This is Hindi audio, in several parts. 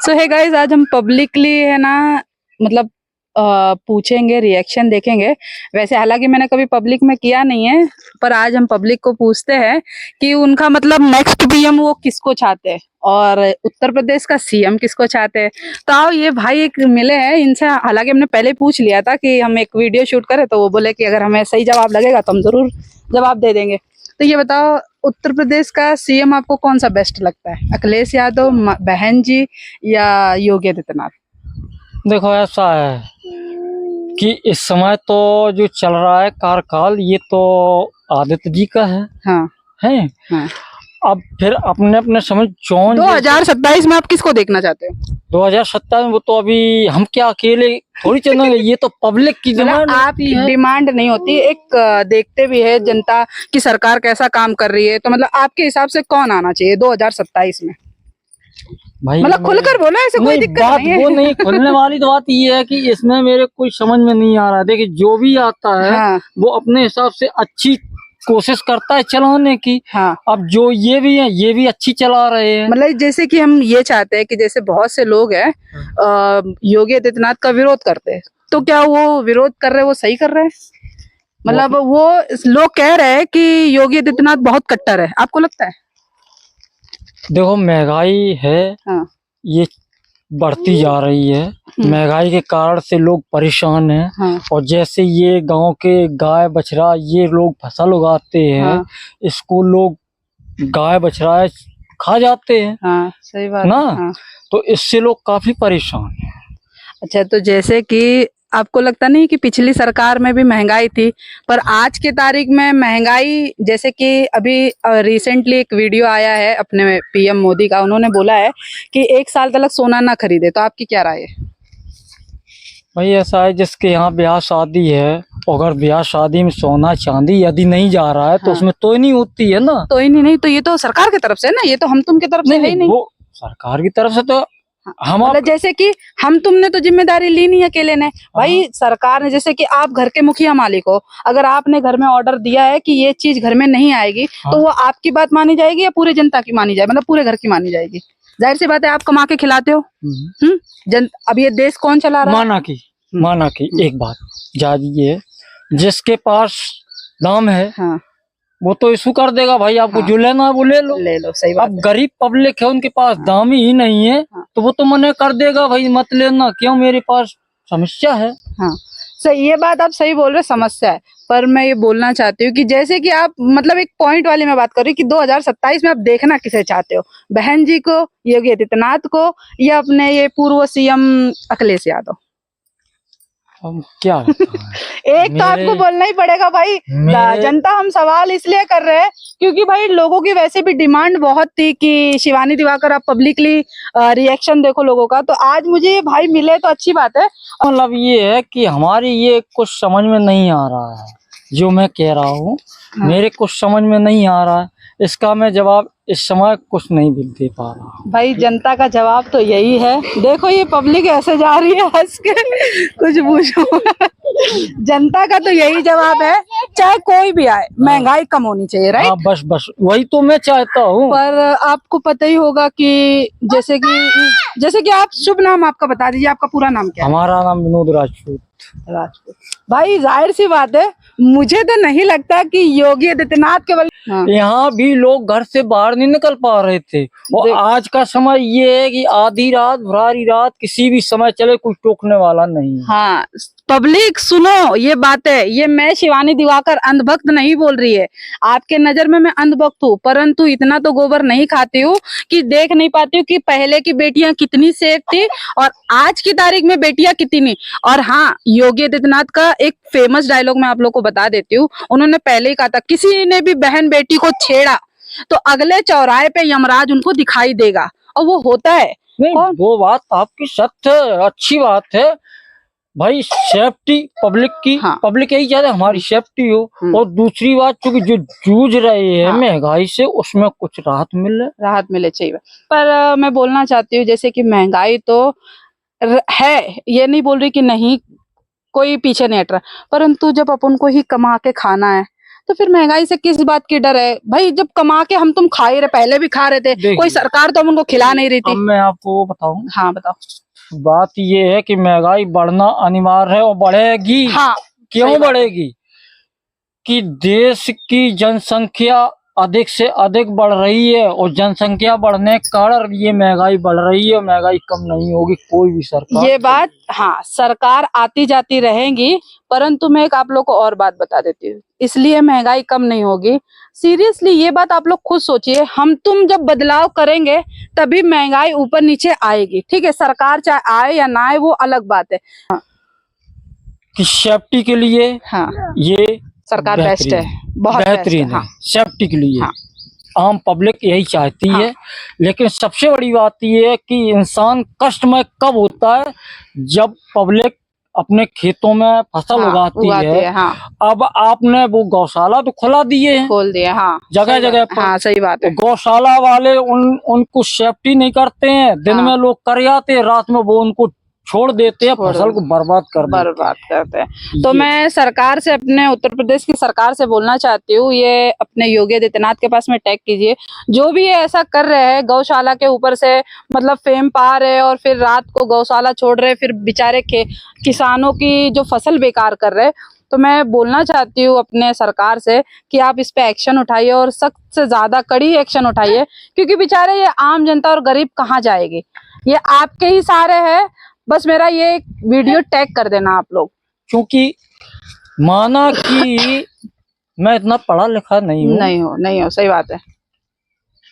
सो है गाइस, आज हम पब्लिकली है ना, मतलब पूछेंगे, रिएक्शन देखेंगे। वैसे हालांकि मैंने कभी पब्लिक में किया नहीं है, पर आज हम पब्लिक को पूछते हैं कि उनका मतलब नेक्स्ट पीएम वो किसको चाहते हैं और उत्तर प्रदेश का सीएम किसको चाहते हैं। तो आओ, ये भाई एक मिले हैं, इनसे हालांकि हमने पहले पूछ लिया था कि हम एक वीडियो शूट करें, तो वो बोले कि अगर हमें सही जवाब लगेगा तो हम जरूर जवाब दे देंगे। तो ये बताओ, उत्तर प्रदेश का सीएम आपको कौन सा बेस्ट लगता है? अखिलेश यादव, बहन जी, या योगी आदित्यनाथ? देखो ऐसा है कि इस समय तो जो चल रहा है कार्यकाल ये तो आदित्य जी का है। हाँ है हाँ। अब फिर अपने अपने समझ जौन 2027 में आप किसको देखना चाहते हो? 2027 में वो तो अभी हम क्या अकेले थोड़ी चलेंगे, ये तो पब्लिक की मतलब डिमांड आप डिमांड नहीं होती, एक देखते भी है जनता की सरकार कैसा काम कर रही है, तो मतलब आपके हिसाब से कौन आना चाहिए 2027 में? भाई मतलब खुलकर बोलो, ऐसे कोई दिक्कत बात नहीं है। वो नहीं खुलने वाली तो बात ये है कि इसमें मेरे कोई समझ में नहीं आ रहा है। देखिए जो भी आता है हाँ वो अपने हिसाब से अच्छी कोशिश करता है चलाने की। हाँ। अब जो ये भी है ये भी अच्छी चला रहे हैं। मतलब जैसे कि हम ये चाहते हैं कि जैसे बहुत से लोग हैं योगी आदित्यनाथ का विरोध करते हैं, तो क्या वो विरोध कर रहे हैं वो सही कर रहे हैं? मतलब वो लोग कह रहे हैं कि योगी आदित्यनाथ बहुत कट्टर है, आपको लगता है? देखो महंगाई है, हाँ ये बढ़ती जा रही है। महंगाई के कारण से लोग परेशान हैं। हाँ और जैसे ये गांव के गाय बछड़ा ये लोग फसल उगाते हैं, हाँ इसको लोग गाय बछड़ा खा जाते हैं हाँ, सही बात ना। हाँ। तो इससे लोग काफी परेशान हैं। अच्छा, तो जैसे कि आपको लगता नहीं कि पिछली सरकार में भी महंगाई थी, पर आज की तारीख में महंगाई, जैसे कि अभी रिसेंटली एक वीडियो आया है अपने पीएम मोदी का, उन्होंने बोला है कि 1 साल तक सोना ना खरीदे, तो आपकी क्या राय है? भाई ऐसा है जिसके यहाँ ब्याह शादी है, अगर ब्याह शादी में सोना चांदी यदि नहीं जा रहा है तो उसमें तो ही नहीं होती है ना। तो ही नहीं, तो ये तो सरकार की तरफ से है ना, ये तो हम तुम की तरफ से है ही नहीं। वो सरकार की तरफ से तो हम मतलब जैसे कि हम तुमने तो जिम्मेदारी ली नहीं अकेले ने भाई, सरकार ने, जैसे कि आप घर के मुखिया मालिक हो, अगर आपने घर में ऑर्डर दिया है कि ये चीज घर में नहीं आएगी, तो वो आपकी बात मानी जाएगी या पूरे जनता की मानी जाएगी, मतलब पूरे घर की मानी जाएगी? जाहिर सी बात है, आप कमा के खिलाते हो। अब ये देश कौन चला रहा है? माना की एक बात जानिए, जिसके पास दाम है हाँ वो तो इशू कर देगा भाई, आपको जो लेना है वो ले लो। सही बात अब गरीब पब्लिक है, उनके पास दाम ही नहीं है, तो वो तो मना कर देगा भाई मत लेना, क्यों, मेरे पास समस्या है। हाँ सही, ये बात आप सही बोल रहे, समस्या है। पर मैं ये बोलना चाहती हूँ कि जैसे कि आप, मतलब एक पॉइंट वाली मैं बात कर रही हूँ कि 2027 में आप देखना किसे चाहते हो, बहन जी को, योगी आदित्यनाथ को, या अपने ये पूर्व सीएम अखिलेश यादव? हम क्या एक तो आपको बोलना ही पड़ेगा भाई। जनता, हम सवाल इसलिए कर रहे हैं क्योंकि भाई लोगों की वैसे भी डिमांड बहुत थी कि शिवानी दिवाकर, आप पब्लिकली रिएक्शन देखो लोगों का, तो आज मुझे भाई मिले तो अच्छी बात है। मतलब ये है कि हमारी ये कुछ समझ में नहीं आ रहा है जो मैं कह रहा हूँ। मेरे कुछ समझ में नहीं आ रहा है, इसका मैं जवाब इस समय कुछ नहीं दे पा रहा भाई। जनता का जवाब तो यही है, देखो ये पब्लिक ऐसे जा रही है हंस के, कुछ पूछो। जनता का तो यही जवाब है, चाहे कोई भी आए, महंगाई कम होनी चाहिए, राइट? हाँ बस वही तो मैं चाहता हूँ। पर आपको पता ही होगा कि जैसे कि आप शुभ नाम आपका बता दीजिए, आपका पूरा नाम क्या है? हमारा नाम विनोद राजपूत। भाई जाहिर सी बात है, मुझे तो नहीं लगता कि योगी आदित्यनाथ केवल यहाँ भी लोग घर से बाहर नहीं निकल पा रहे थे। और आज का समय ये है कि आधी रात भरारी रात किसी भी समय चले, कोई टोकने वाला नहीं। हाँ पब्लिक सुनो, ये बात है, ये मैं शिवानी दिवाकर अंधभक्त नहीं बोल रही है। आपके नजर में मैं अंधभक्त हूँ, परंतु इतना तो गोबर नहीं खाती हूँ कि देख नहीं पाती हूँ कि पहले की बेटियां कितनी सेफ थी और आज की तारीख में बेटियां कितनी। और हाँ, योगी आदित्यनाथ का एक फेमस डायलॉग मैं आप लोग को बता देती हूँ। उन्होंने पहले ही कहा था, किसी ने भी बहन बेटी को छेड़ा तो अगले चौराहे पे यमराज उनको दिखाई देगा, और वो होता है। नहीं, वो बात आपकी सत्य है, अच्छी बात है भाई, सेफ्टी पब्लिक की। पब्लिक यही चाहते हमारी सेफ्टी हो। और दूसरी बात, चूंकि जो जूझ रहे हैं महंगाई से, उसमें कुछ राहत मिले चाहिए। पर मैं बोलना चाहती हूँ, जैसे कि महंगाई तो है, ये नहीं बोल रही कि नहीं, कोई पीछे नहीं हट रहा, परंतु जब अपन को ही कमा के खाना है तो फिर महंगाई से किस बात की डर है भाई? जब कमा के हम तुम खा ही रहे, पहले भी खा रहे थे, देखिए। कोई सरकार तो हम उनको खिला नहीं रही अब थी। मैं आपको वो बताऊं, हाँ बताओ। बात ये है कि महंगाई बढ़ना अनिवार्य है और बढ़ेगी। हाँ क्यों सही बात है। बढ़ेगी? कि देश की जनसंख्या अधिक से अधिक बढ़ रही है और जनसंख्या बढ़ने के कारण ये महंगाई बढ़ रही है। महंगाई कम नहीं होगी कोई भी सरकार। ये बात, हाँ, सरकार आती जाती रहेंगी, परंतु मैं एक आप लोग को और बात बता देती हूँ, इसलिए महंगाई कम नहीं होगी। सीरियसली ये बात आप लोग खुद सोचिए, हम तुम जब बदलाव करेंगे तभी महंगाई ऊपर नीचे आएगी। ठीक है, सरकार चाहे आए या ना आए वो अलग बात है। कि सेफ्टी के लिए हाँ ये सरकार बेस्ट है, बहुत बेहतरीन बेस्ट है। है। सेफ्टी के लिए हाँ। आम पब्लिक यही चाहती हाँ। है। लेकिन सबसे बड़ी बात ये है कि इंसान कष्टमय कब होता है? जब पब्लिक अपने खेतों में फसल हाँ, उगाती है। हाँ। अब आपने वो गौशाला तो खुला दिए हैं खोल दिए, हाँ जगह सही जगह बात। पर। हाँ सही बात है। गौशाला वाले उनको सेफ्टी नहीं करते हैं। दिन हाँ। में लोग कर आते हैं, रात में वो उनको छोड़ देते हैं, छोड़ फसल को बर्बाद कर देते हैं। बर्बाद करते हैं। तो ये- मैं सरकार से, अपने उत्तर प्रदेश की सरकार से बोलना चाहती हूँ, ये अपने योगी आदित्यनाथ के पास में टैग कीजिए। जो भी ये ऐसा कर रहे हैं, गौशाला के ऊपर से मतलब फेम पा रहे और फिर रात को गौशाला छोड़ रहे, फिर बेचारे किसानों की जो फसल बेकार कर रहे, तो मैं बोलना चाहती हूँ अपने सरकार से कि आप इस पे एक्शन उठाइए और सख्त से ज्यादा कड़ी एक्शन उठाइए, क्योंकि बेचारे ये आम जनता और गरीब कहाँ जाएगी? ये आपके ही सहारे है। बस मेरा ये वीडियो टैग कर देना आप लोग। क्योंकि माना कि मैं इतना पढ़ा लिखा नहीं हूँ। नहीं हो सही बात है।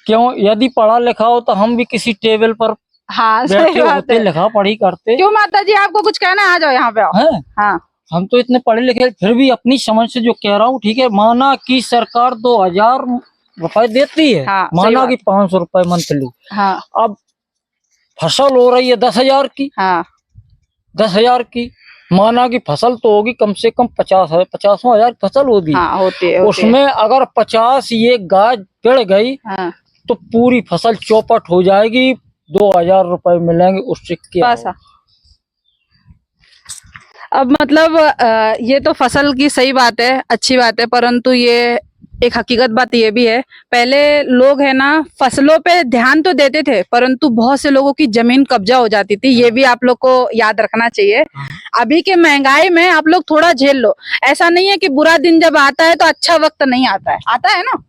क्यों? यदि पढ़ा लिखा हो तो हम भी किसी टेबल पर हाँ सही बैठे बात होते, है। लिखा पढ़ी करते क्यों माता जी, आपको कुछ कहना है? आ जाओ यहाँ पे आओ। हैं। हाँ हम तो इतने पढ़े लिखे, फिर भी अपनी समझ से जो कह रहा हूँ, ठीक है। माना कि सरकार 2000 रुपए देती है। हाँ, सही माना बात। कि 500 रुपए मंथली। हाँ अब फसल हो रही है 10,000 की। हाँ 10,000 की माना कि फसल तो होगी कम से कम 50,000 फसल होगी। हाँ होती है उसमें अगर 50 ये गाय पिड़ गई हाँ तो पूरी फसल चौपट हो जाएगी। 2,000 रुपए मिलेंगे, उससे क्या बस। अब मतलब ये तो फसल की सही बात है, अच्छी बात है, परंतु ये एक हकीकत बात ये भी है, पहले लोग है ना फसलों पे ध्यान तो देते थे, परंतु बहुत से लोगों की जमीन कब्जा हो जाती थी। ये भी आप लोग को याद रखना चाहिए। अभी के महंगाई में आप लोग थोड़ा झेल लो। ऐसा नहीं है कि बुरा दिन जब आता है तो अच्छा वक्त नहीं आता है, आता है ना?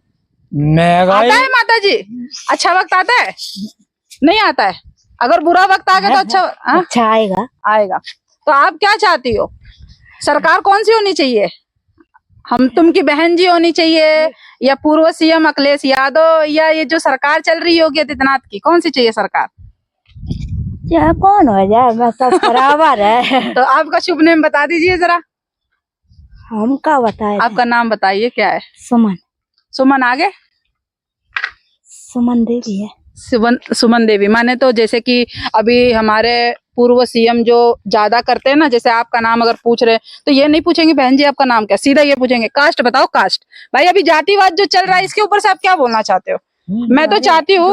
महंगाई आता है माता जी, अच्छा वक्त आता है? नहीं आता है। अगर बुरा वक्त आ गया तो अच्छा आएगा। आएगा। तो आप क्या चाहती हो? सरकार कौन सी होनी चाहिए? हम तुम की बहन जी होनी चाहिए, या पूर्व सीएम अखिलेश यादव, या ये जो सरकार चल रही होगी आदित्यनाथ की, कौन सी चाहिए सरकार? चाहे कौन हो जाए, बस सब बराबर है। तो आपका शुभ नेम बता दीजिए जरा। हम क्या बताए? आपका नाम बताइए, क्या है? सुमन। सुमन, आगे? सुमन देवी है। सुमन देवी माने तो जैसे कि अभी हमारे पूर्व सीएम जो ज्यादा करते हैं ना, जैसे आपका नाम अगर पूछ रहे तो ये नहीं पूछेंगे बहन जी आपका नाम क्या, सीधा ये पूछेंगे कास्ट बताओ, कास्ट। भाई अभी जातिवाद जो चल रहा है इसके ऊपर से आप क्या बोलना चाहते हो? मैं तो चाहती हूँ